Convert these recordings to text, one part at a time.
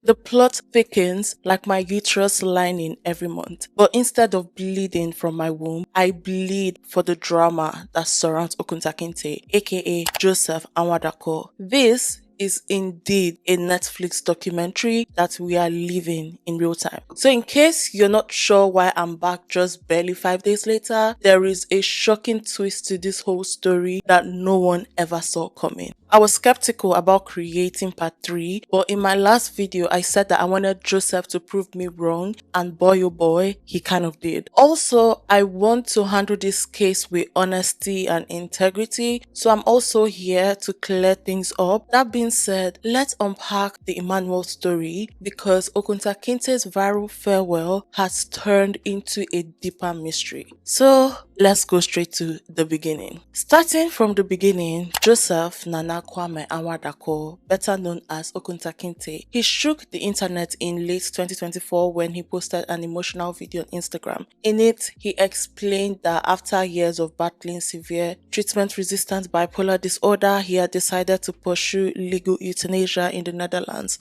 The plot thickens like my uterus lining every month. But instead of bleeding from my womb, I bleed for the drama that surrounds OKUNTAKINTE, aka Joseph Anwadako. This is indeed a Netflix documentary that we are living in real time. So in case you're not sure why I'm back just barely 5 days later, there is a shocking twist to this whole story that no one ever saw coming. I was skeptical about creating part 3, but in my last video, I said that I wanted Joseph to prove me wrong, and boy oh boy, he kind of did. Also, I want to handle this case with honesty and integrity, so I'm also here to clear things up. That being said, let's unpack the Emmanuel story because OKUNTAKINTE's viral farewell has turned into a deeper mystery. So, let's go straight to the beginning. Starting from the beginning, Joseph Nana Kwame Anwadako, better known as OKUNTAKINTE, he shook the internet in late 2024 when he posted an emotional video on Instagram. In it, he explained that after years of battling severe treatment-resistant bipolar disorder, he had decided to pursue legal euthanasia in the Netherlands.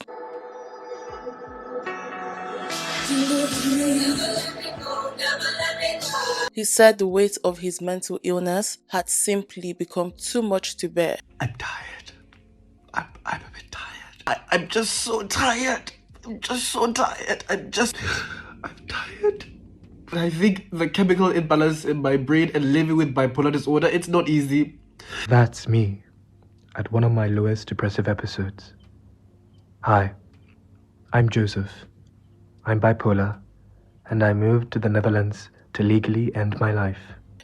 He said the weight of his mental illness had simply become too much to bear. I'm tired. I'm a bit tired. I'm just so tired. I'm tired. I think the chemical imbalance in my brain and living with bipolar disorder, it's not easy. That's me at one of my lowest depressive episodes. Hi, I'm Joseph. I'm bipolar, and I moved to the Netherlands to legally end my life.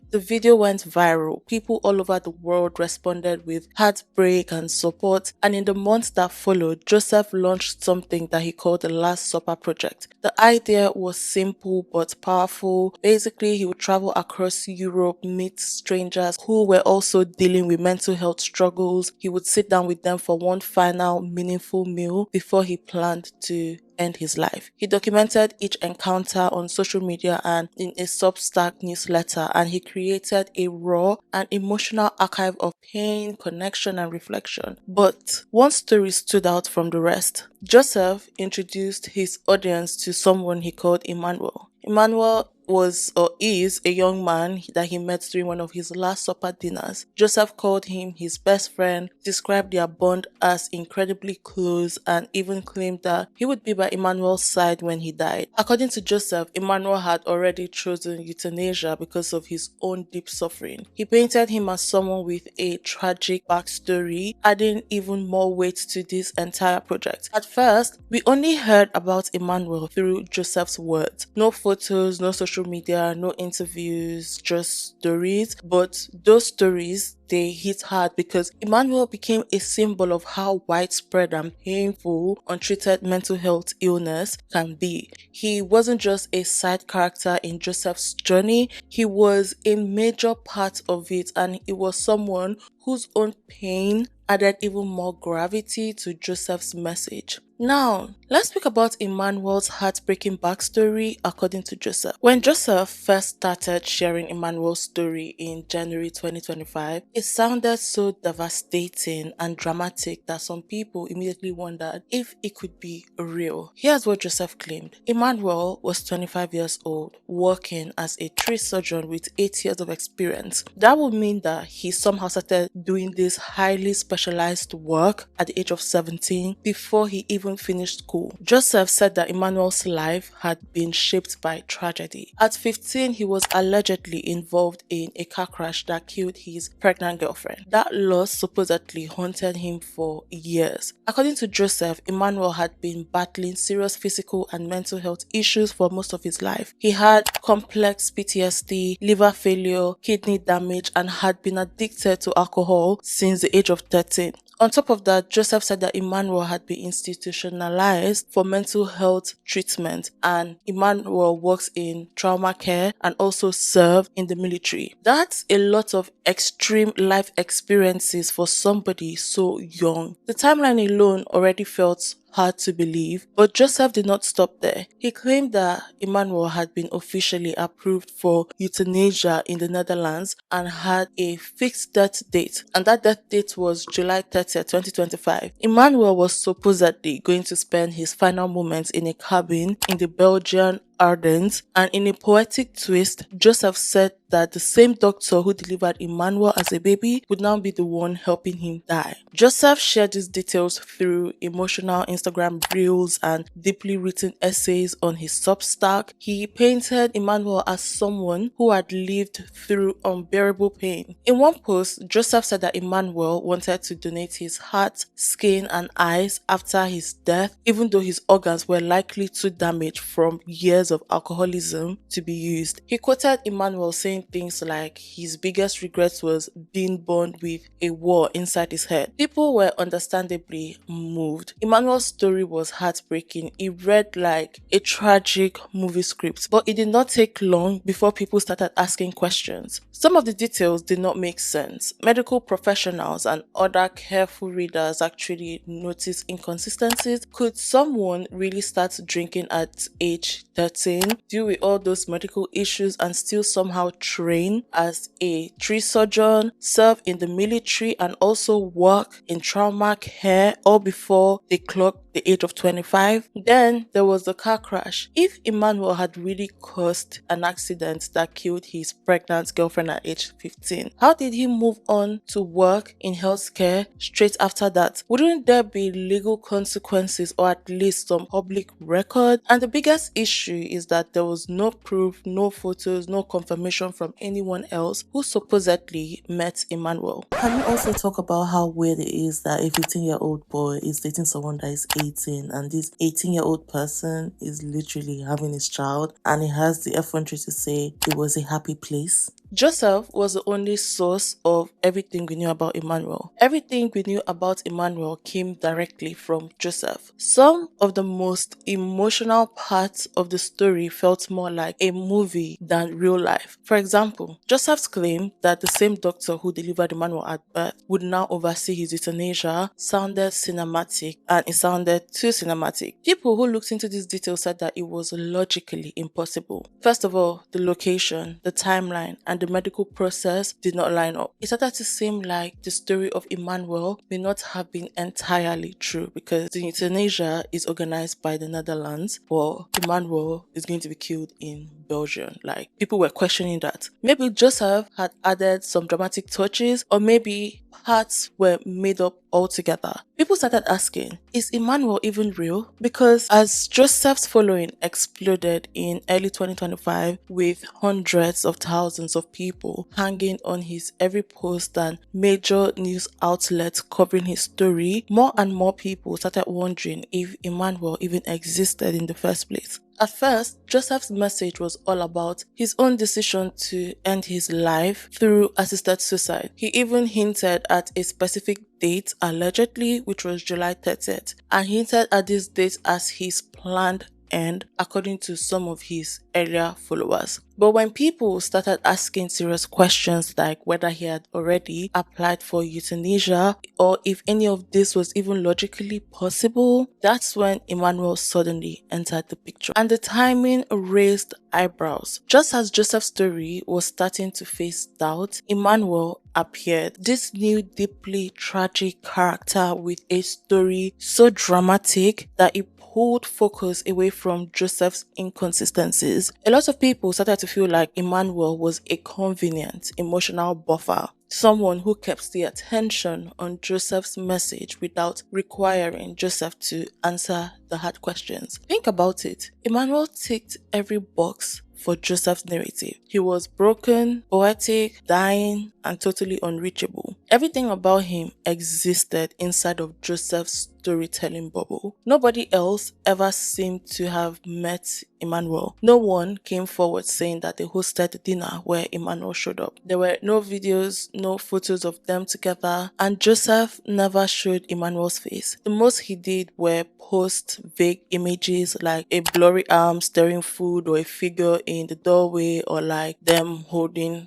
The video went viral. People all over the world responded with heartbreak and support, and in the months that followed, Joseph launched something that he called the Last Supper Project. The idea was simple but powerful. Basically, he would travel across Europe, meet strangers who were also dealing with mental health struggles. He would sit down with them for one final meaningful meal before he planned to end his life. He documented each encounter on social media and in a Substack newsletter, and he created a raw and emotional archive of pain, connection, and reflection. But one story stood out from the rest. Joseph introduced his audience to someone he called Emmanuel. Emmanuel was or is a young man that he met during one of his Last Supper dinners. Joseph called him his best friend, described their bond as incredibly close, and even claimed that he would be by Emmanuel's side when he died. According to Joseph, Emmanuel had already chosen euthanasia because of his own deep suffering. He painted him as someone with a tragic backstory, adding even more weight to this entire project. At first, we only heard about Emmanuel through Joseph's words. No photos, no social media, no interviews, just stories. But those stories, they hit hard because Emmanuel became a symbol of how widespread and painful untreated mental health illness can be. He wasn't just a side character in Joseph's journey, he was a major part of it, and it was someone whose own pain added even more gravity to Joseph's message. Now, let's speak about Emmanuel's heartbreaking backstory according to Joseph. When Joseph first started sharing Emmanuel's story in January 2025, it sounded so devastating and dramatic that some people immediately wondered if it could be real. Here's what Joseph claimed. Emmanuel was 25 years old, working as a tree surgeon with 8 years of experience. That would mean that he somehow started doing this highly specialized work at the age of 17 before he even finished school. Joseph said that Emmanuel's life had been shaped by tragedy. At 15, he was allegedly involved in a car crash that killed his pregnant girlfriend. That loss supposedly haunted him for years. According to Joseph, Emmanuel had been battling serious physical and mental health issues for most of his life. He had complex PTSD, liver failure, kidney damage, and had been addicted to alcohol since the age of 13. On top of that, Joseph said that Emmanuel had been institutionalized for mental health treatment, and Emmanuel works in trauma care and also served in the military. That's a lot of extreme life experiences for somebody so young. The timeline alone already felt hard to believe, but Joseph did not stop there. He claimed that Emmanuel had been officially approved for euthanasia in the Netherlands and had a fixed death date, and that death date was July 30th, 2025. Emmanuel was supposedly going to spend his final moments in a cabin in the Belgian Ardennes, and in a poetic twist, Joseph said that the same doctor who delivered Emmanuel as a baby would now be the one helping him die. Joseph shared these details through emotional Instagram reels and deeply written essays on his Substack. He painted Emmanuel as someone who had lived through unbearable pain. In one post, Joseph said that Emmanuel wanted to donate his heart, skin, and eyes after his death, even though his organs were likely too damaged from years of alcoholism to be used. He quoted Emmanuel saying things like his biggest regret was being born with a war inside his head. People were understandably moved. Emmanuel's story was heartbreaking. It read like a tragic movie script, but it did not take long before people started asking questions. Some of the details did not make sense. Medical professionals and other careful readers actually noticed inconsistencies. Could someone really start drinking at age 13, deal with all those medical issues, and still somehow train as a tree surgeon, serve in the military, and also work in trauma care all before they clocked the age of 25? Then there was the car crash. If Emmanuel had really caused an accident that killed his pregnant girlfriend at age 15, how did he move on to work in healthcare straight after that? Wouldn't there be legal consequences or at least some public record? And the biggest issue is that there was no proof, no photos, no confirmation from anyone else who supposedly met Emmanuel. Can we also talk about how weird it is that a 15-year-old boy is dating someone that is 18, and this 18-year-old person is literally having his child, and he has the effrontery to say it was a happy place? Joseph was the only source of everything we knew about Emmanuel. Everything we knew about Emmanuel came directly from Joseph. Some of the most emotional parts of the story felt more like a movie than real life. For example, Joseph's claim that the same doctor who delivered Emmanuel at birth would now oversee his euthanasia sounded cinematic, and it sounded too cinematic. People who looked into these details said that it was logically impossible. First of all, the location, the timeline, and the medical process did not line up. It started to seem like the story of Emmanuel may not have been entirely true, because the euthanasia is organized by the Netherlands, but Emmanuel is going to be killed in Belgium. Like, people were questioning that. Maybe Joseph had added some dramatic touches, or maybe parts were made up altogether. People started asking, is Emmanuel even real? Because as Joseph's following exploded in early 2025 with hundreds of thousands of people hanging on his every post and major news outlets covering his story, more and more people started wondering if Emmanuel even existed in the first place. At first, Joseph's message was all about his own decision to end his life through assisted suicide. He even hinted at a specific date, allegedly, which was July 30th, and hinted at this date as his planned end, according to some of his earlier followers. But when people started asking serious questions like whether he had already applied for euthanasia or if any of this was even logically possible, that's when Emmanuel suddenly entered the picture. And the timing raised eyebrows. Just as Joseph's story was starting to face doubt, Emmanuel appeared. This new deeply tragic character with a story so dramatic that it pulled focus away from Joseph's inconsistencies. A lot of people started to feel like Emmanuel was a convenient emotional buffer, someone who kept the attention on Joseph's message without requiring Joseph to answer the hard questions. Think about it. Emmanuel ticked every box for Joseph's narrative. He was broken, poetic, dying, and totally unreachable. Everything about him existed inside of Joseph's storytelling bubble. Nobody else ever seemed to have met Emmanuel. No one came forward saying that they hosted a dinner where Emmanuel showed up. There were no videos, no photos of them together, and Joseph never showed Emmanuel's face. The most he did were post vague images like a blurry arm stirring food, or a figure in the doorway, or like them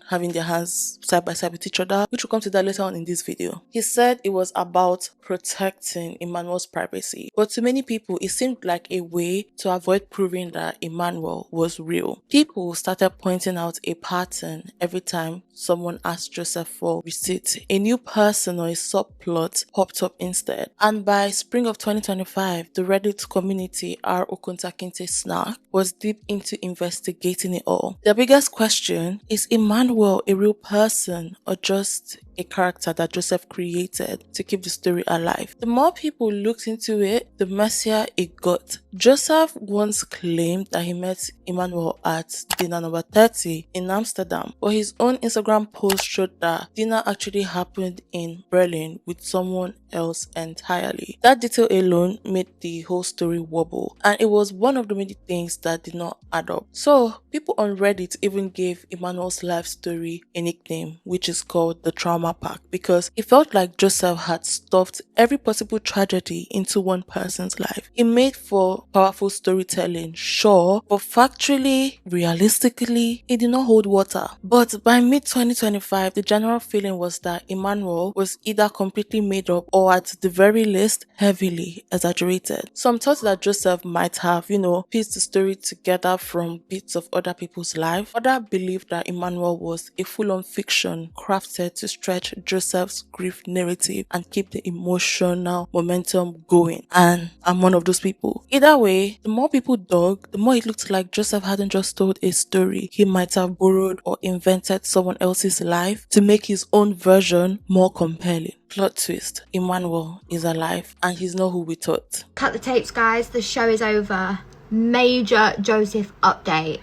having their hands side by side with each other, which will come to that later on in this video. He said it was about protecting Emmanuel Emmanuel's privacy. But to many people, it seemed like a way to avoid proving that Emmanuel was real. People started pointing out a pattern every time someone asked Joseph for receipts. A new person or a subplot popped up instead. And by spring of 2025, the Reddit community, our OKUNTAKINTE snack, was deep into investigating it all. The biggest question is Emmanuel a real person or just a character that Joseph created to keep the story alive? The more people looked into it, the messier it got. Joseph once claimed that he met Emmanuel at dinner number 30 in Amsterdam, but his own Instagram post showed that dinner actually happened in Berlin with someone else entirely. That detail alone made the whole story wobble, and it was one of the many things that did not add up. So people on Reddit even gave Emmanuel's life story a nickname, which is called the Trauma Pack, because it felt like Joseph had stuffed every possible tragedy into one person's life. It made for powerful storytelling, sure, but factually, realistically, it did not hold water. But by mid-2025, the general feeling was that Emmanuel was either completely made up or at the very least, heavily exaggerated. Some thought that Joseph might have, pieced the story together from bits of other people's lives. Others believed that Emmanuel was a full-on fiction crafted to stretch Joseph's grief narrative and keep the emotional momentum going. And I'm one of those people. Either way, the more people dug, the more it looked like Joseph hadn't just told a story. He might have borrowed or invented someone else's life to make his own version more compelling. Plot twist, Emmanuel is alive and he's not who we thought. Cut the tapes, guys. The show is over. Major Joseph update.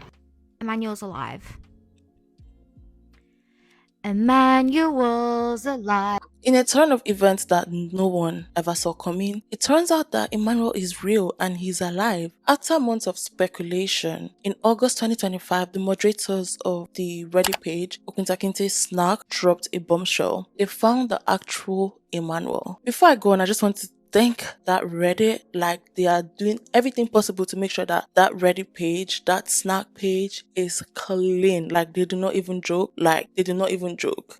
Emmanuel's alive. Emmanuel's alive. In a turn of events that no one ever saw coming, it turns out that Emmanuel is real and he's alive. After months of speculation, in August 2025, the moderators of the Reddit page, OKUNTAKINTE Snack, dropped a bombshell. They found the actual Emmanuel. Before I go on, I just want to thank that Reddit. Like, they are doing everything possible to make sure that that Reddit page, that snack page, is clean. Like, they do not even joke.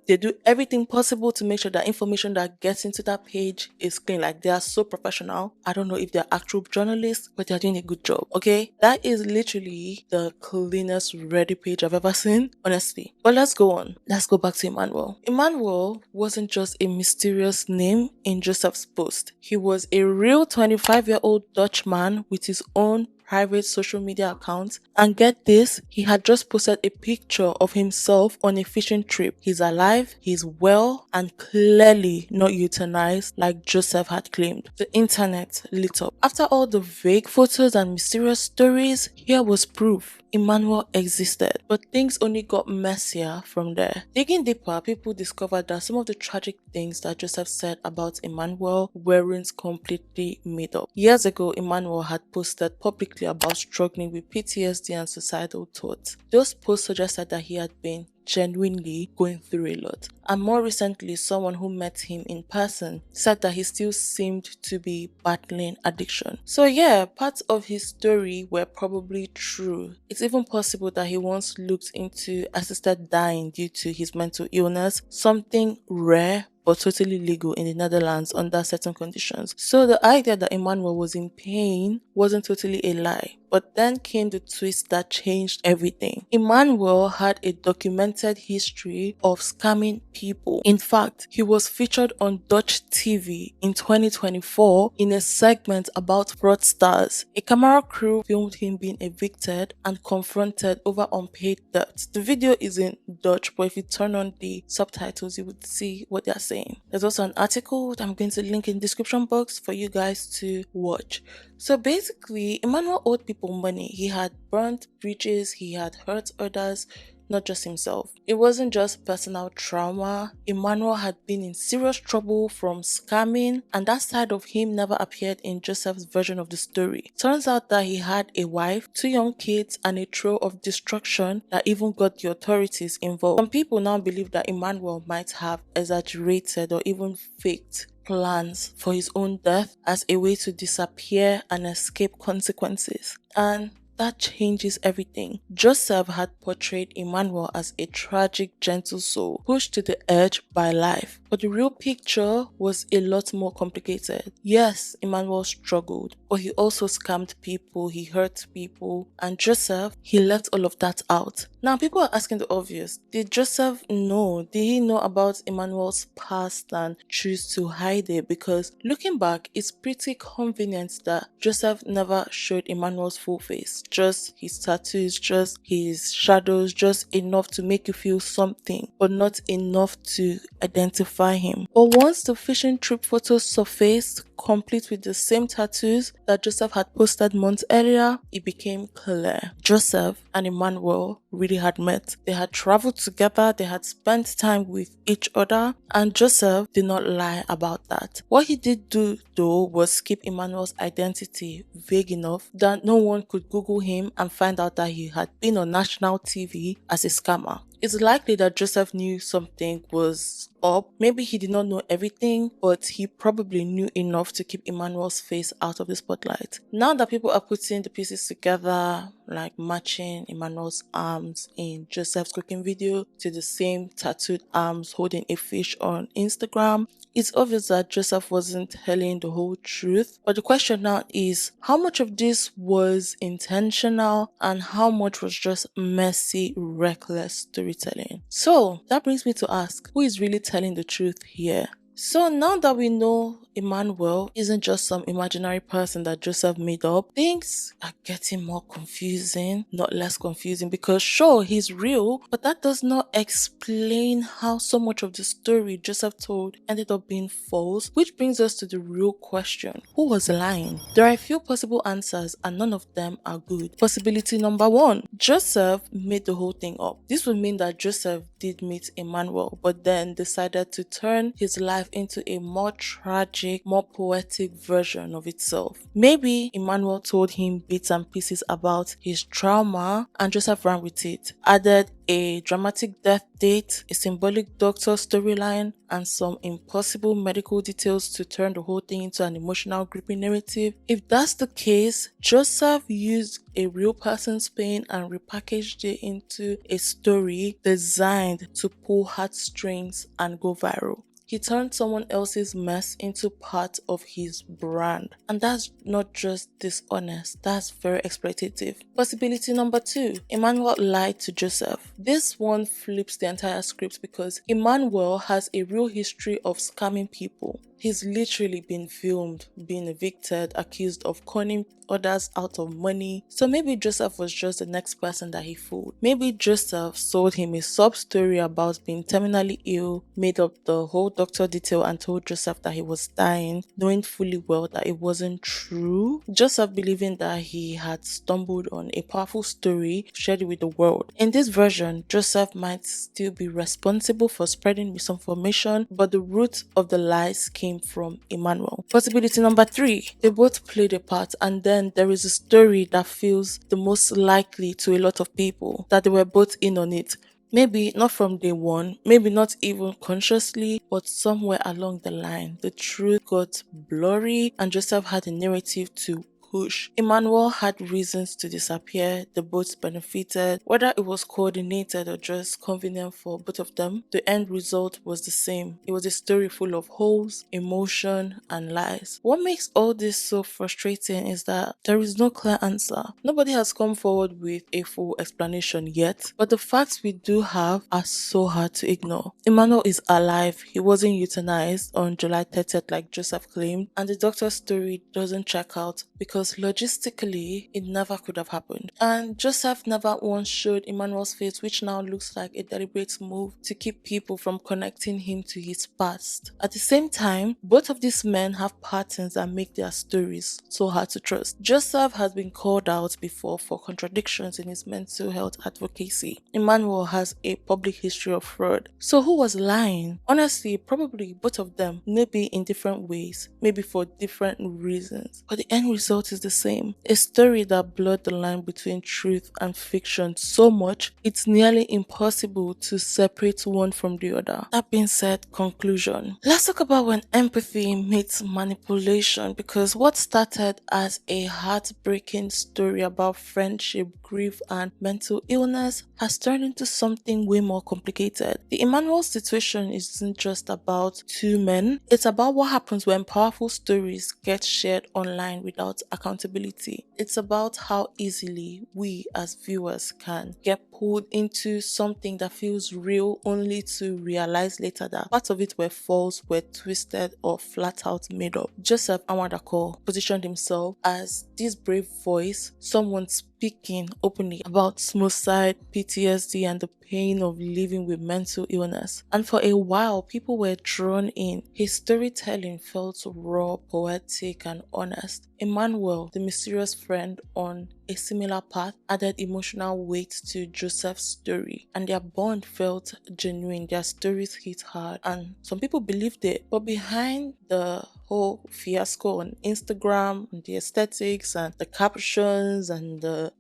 They do everything possible to make sure that information that gets into that page is clean. Like, they are so professional. I don't know if they're actual journalists, but they're doing a good job. Okay, that is literally the cleanest Reddit page I've ever seen, honestly. But let's go on. Let's go back to Emmanuel. Emmanuel wasn't just a mysterious name in Joseph's post. He was a real 25-year-old Dutch man with his own private social media account, and get this, he had just posted a picture of himself on a fishing trip. He's alive, he's well, and clearly not euthanized like Joseph had claimed. The internet lit up. After all the vague photos and mysterious stories, here was proof. Emmanuel existed, but things only got messier from there. Digging deeper, people discovered that some of the tragic things that Joseph said about Emmanuel weren't completely made up. Years ago, Emmanuel had posted publicly about struggling with PTSD and suicidal thoughts. Those posts suggested that he had been genuinely going through a lot. And more recently, someone who met him in person said that he still seemed to be battling addiction. So yeah, parts of his story were probably true. It's even possible that he once looked into assisted dying due to his mental illness, something rare but totally legal in the Netherlands under certain conditions. So the idea that Emmanuel was in pain wasn't totally a lie. But then came the twist that changed everything. Emmanuel had a documented history of scamming people. In fact, he was featured on Dutch TV in 2024 in a segment about fraudsters. A camera crew filmed him being evicted and confronted over unpaid debt. The video is in Dutch, but if you turn on the subtitles, you would see what they are saying. There's also an article that I'm going to link in the description box for you guys to watch. So basically, Emmanuel owed people money. He had burnt bridges, he had hurt others, not just himself. It wasn't just personal trauma. Emmanuel had been in serious trouble from scamming, and that side of him never appeared in Joseph's version of the story. Turns out that he had a wife, 2 young kids, and a trail of destruction that even got the authorities involved. Some people now believe that Emmanuel might have exaggerated or even faked plans for his own death as a way to disappear and escape consequences. And that changes everything. Joseph had portrayed Emmanuel as a tragic, gentle soul, pushed to the edge by life. But the real picture was a lot more complicated. Yes, Emmanuel struggled, but he also scammed people, he hurt people, and Joseph, he left all of that out. Now, people are asking the obvious. Did Joseph know? Did he know about Emmanuel's past and choose to hide it? Because looking back, it's pretty convenient that Joseph never showed Emmanuel's full face. Just his tattoos, just his shadows, just enough to make you feel something, but not enough to identify him. But once the fishing trip photos surfaced, complete with the same tattoos that Joseph had posted months earlier, it became clear. Joseph and Emmanuel really had met. They had traveled together, they had spent time with each other, and Joseph did not lie about that. What he did do, though, was keep Emmanuel's identity vague enough that no one could Google him and find out that he had been on national TV as a scammer. It's likely that Joseph knew something was up. Maybe he did not know everything, but he probably knew enough to keep Emmanuel's face out of the spotlight. Now that people are putting the pieces together, like matching Emmanuel's arms in Joseph's cooking video to the same tattooed arms holding a fish on Instagram, it's obvious that Joseph wasn't telling the whole truth. But the question now is, how much of this was intentional and how much was just messy, reckless storytelling? So that brings me to ask, who is really telling the truth here? So now that we know Emmanuel isn't just some imaginary person that Joseph made up, things are getting more confusing, not less confusing, because sure, he's real, but that does not explain how so much of the story Joseph told ended up being false, which brings us to the real question: who was lying? There are a few possible answers and none of them are good. Possibility number 1, Joseph made the whole thing up. This would mean that Joseph did meet Emmanuel, but then decided to turn his life into a more tragic, more poetic version of itself. Maybe Emmanuel told him bits and pieces about his trauma and Joseph ran with it, added a dramatic death date, a symbolic doctor storyline, and some impossible medical details to turn the whole thing into an emotional, gripping narrative. If that's the case, Joseph used a real person's pain and repackaged it into a story designed to pull heartstrings and go viral. He turned someone else's mess into part of his brand. And that's not just dishonest, that's very exploitative. Possibility number 2, Emmanuel lied to Joseph. This one flips the entire script because Emmanuel has a real history of scamming people. He's literally been filmed being evicted, accused of conning others out of money. So maybe Joseph was just the next person that he fooled. Maybe Joseph sold him a sub story about being terminally ill, made up the whole doctor detail and told Joseph that he was dying, knowing fully well that it wasn't true. Joseph believing that he had stumbled on a powerful story, shared it with the world. In this version, Joseph might still be responsible for spreading misinformation, but the root of the lies came from Emmanuel. Possibility number 3, they both played a part, and then there is a story that feels the most likely to a lot of people, that they were both in on it. Maybe not from day one, maybe not even consciously, but somewhere along the line, the truth got blurry and Joseph had a narrative to push. Emmanuel had reasons to disappear, the both benefited. Whether it was coordinated or just convenient for both of them, the end result was the same. It was a story full of holes, emotion, and lies. What makes all this so frustrating is that there is no clear answer. Nobody has come forward with a full explanation yet, but the facts we do have are so hard to ignore. Emmanuel is alive, he wasn't euthanized on July 30th like Joseph claimed, and the doctor's story doesn't check out because logistically it never could have happened. And Joseph never once showed Emmanuel's face, which now looks like a deliberate move to keep people from connecting him to his past. At the same time, both of these men have patterns that make their stories so hard to trust. Joseph has been called out before for contradictions in his mental health advocacy. Emmanuel has a public history of fraud. So who was lying? Honestly, probably both of them, maybe in different ways, maybe for different reasons. But the end result is the same. A story that blurred the line between truth and fiction so much it's nearly impossible to separate one from the other. That being said, conclusion. Let's talk about when empathy meets manipulation, because what started as a heartbreaking story about friendship, grief, and mental illness has turned into something way more complicated. The Emmanuel situation isn't just about two men, it's about what happens when powerful stories get shared online without accountability. It's about how easily we as viewers can get pulled into something that feels real only to realize later that parts of it were false, were twisted, or flat out made up. Joseph Awadako positioned himself as this brave voice, someone speaking openly about suicide, PTSD, and the pain of living with mental illness. And for a while, people were drawn in. His storytelling felt raw, poetic, and honest. Emmanuel, the mysterious friend on a similar path, added emotional weight to Joseph's story, and their bond felt genuine. Their stories hit hard, and some people believed it. But behind the whole fiasco on Instagram, and the aesthetics and the captions and the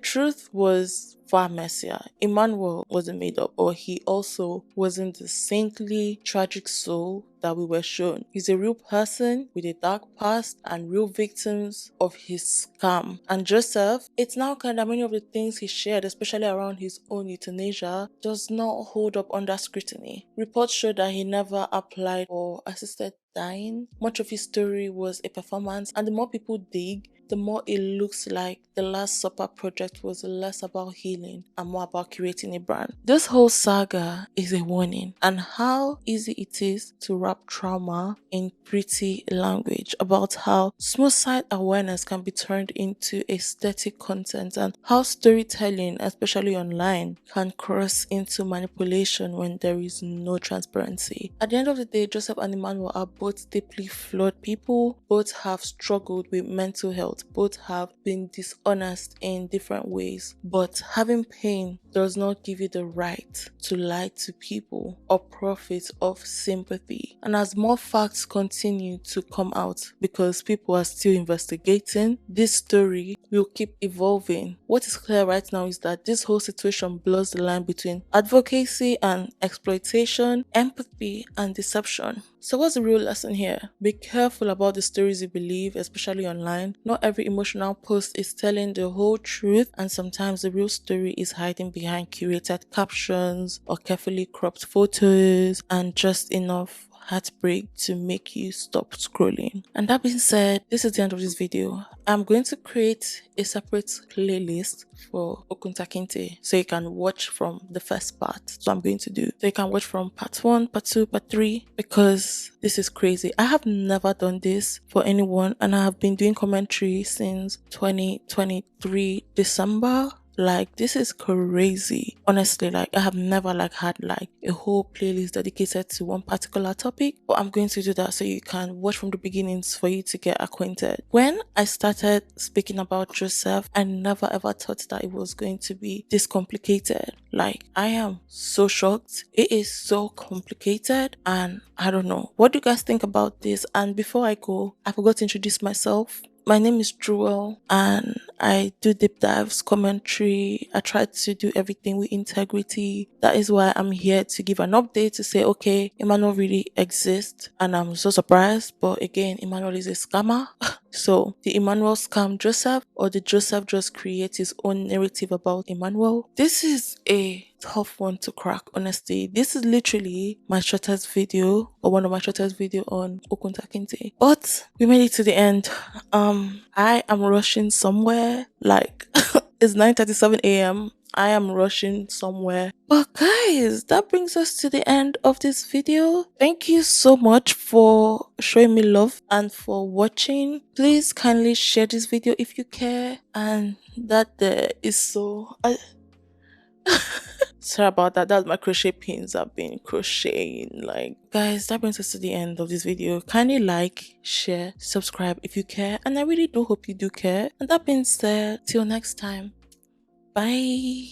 truth was far messier. Emmanuel wasn't made up, or he also wasn't the saintly, tragic soul that we were shown. He's a real person with a dark past and real victims of his scam. And Joseph, it's now clear that many of the things he shared, especially around his own euthanasia, does not hold up under scrutiny. Reports show that he never applied for assisted dying. Much of his story was a performance, and the more people dig, the more it looks like the Last Supper project was less about healing and more about creating a brand. This whole saga is a warning and how easy it is to wrap trauma in pretty language, about how suicide awareness can be turned into aesthetic content, and how storytelling, especially online, can cross into manipulation when there is no transparency. At the end of the day, Joseph and Emmanuel are both deeply flawed people. Both have struggled with mental health. Both have been dishonest in different ways. But having pain does not give you the right to lie to people or profit off sympathy. And as more facts continue to come out, because people are still investigating, this story will keep evolving. What is clear right now is that this whole situation blurs the line between advocacy and exploitation, empathy and deception. So what's the real lesson here? Be careful about the stories you believe, especially online. Not every emotional post is telling the whole truth, and sometimes the real story is hiding behind curated captions or carefully cropped photos and just enough heartbreak to make you stop scrolling. And that being said, this is the end of this video. I'm going to create a separate playlist for OKUNTAKINTE so you can watch from the first part. So I'm going to do. So you can watch from part 1, part 2, part 3, because this is crazy. I have never done this for anyone, and I have been doing commentary since 2023 December. Like, this is crazy. Honestly, like, I have never had a whole playlist dedicated to one particular topic, but I'm going to do that so you can watch from the beginnings for you to get acquainted. When I started speaking about Joseph, I never ever thought that it was going to be this complicated. Like, I am so shocked. It is so complicated, and I don't know. What do you guys think about this? And before I go, I forgot to introduce myself. My name is Jewel, and I do deep dives, commentary. I try to do everything with integrity. That is why I'm here to give an update to say, okay, Emmanuel really exists, and I'm so surprised. But again, Emmanuel is a scammer. So, did Emmanuel scam Joseph, or did Joseph just create his own narrative about Emmanuel? This is a tough one to crack, honestly. This is literally my shortest video, or one of my shortest video on OKUNTAKINTE. But we made it to the end. I am rushing somewhere. Like, it's 9:37 a.m. I am rushing somewhere. But guys, that brings us to the end of this video. Thank you so much for showing me love and for watching. Please kindly share this video if you care. And that there is so... Sorry about that. That's my crochet pins I've been crocheting. Like, guys, that brings us to the end of this video. Kindly like, share, subscribe if you care. And I really do hope you do care. And that being said, till next time. Bye.